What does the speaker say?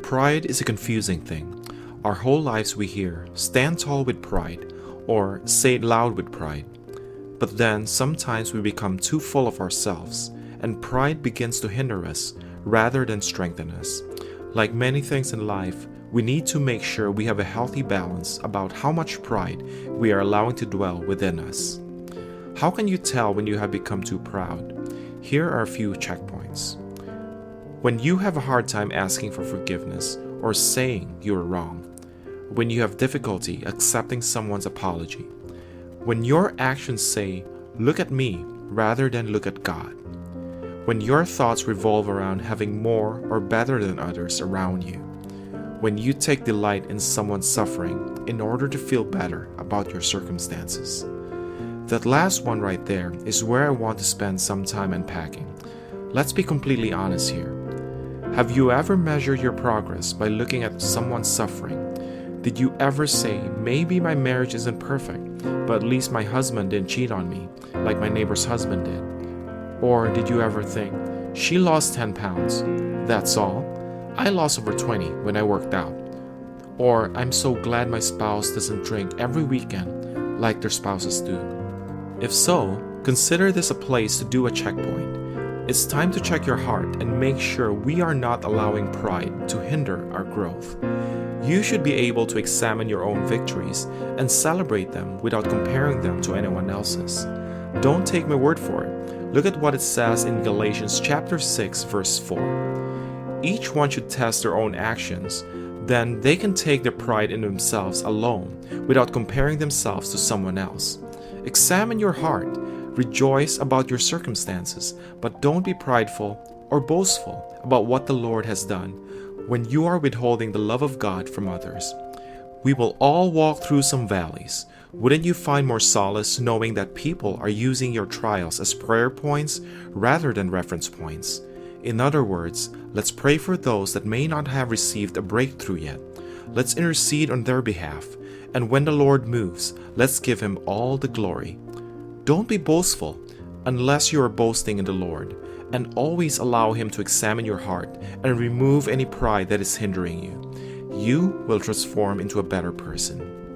Pride is a confusing thing. Our whole lives we hear, stand tall with pride, or say it loud with pride. But then sometimes we become too full of ourselves, and pride begins to hinder us rather than strengthen us. Like many things in life, we need to make sure we have a healthy balance about how much pride we are allowing to dwell within us. How can you tell when you have become too proud? Here are a few checkpoints. When you have a hard time asking for forgiveness or saying you are wrong. When you have difficulty accepting someone's apology. When your actions say, "Look at me," rather than "Look at God." When your thoughts revolve around having more or better than others around you. When you take delight in someone's suffering in order to feel better about your circumstances. That last one right there is where I want to spend some time unpacking. Let's be completely honest here. Have you ever measured your progress by looking at someone's suffering? Did you ever say, maybe my marriage isn't perfect, but at least my husband didn't cheat on me, like my neighbor's husband did? Or did you ever think, she lost 10 pounds, that's all? I lost over 20 when I worked out. Or I'm so glad my spouse doesn't drink every weekend like their spouses do. If so, consider this a place to do a checkpoint. It's time to check your heart and make sure we are not allowing pride to hinder our growth. You should be able to examine your own victories and celebrate them without comparing them to anyone else's. Don't take my word for it. Look at what it says in Galatians chapter 6 verse 4. Each one should test their own actions, then they can take their pride in themselves alone without comparing themselves to someone else. Examine your heart. Rejoice about your circumstances, but don't be prideful or boastful about what the Lord has done when you are withholding the love of God from others. We will all walk through some valleys. Wouldn't you find more solace knowing that people are using your trials as prayer points rather than reference points? In other words, let's pray for those that may not have received a breakthrough yet. Let's intercede on their behalf, and when the Lord moves, let's give Him all the glory. Don't be boastful unless you are boasting in the Lord, and always allow Him to examine your heart and remove any pride that is hindering you. You will transform into a better person.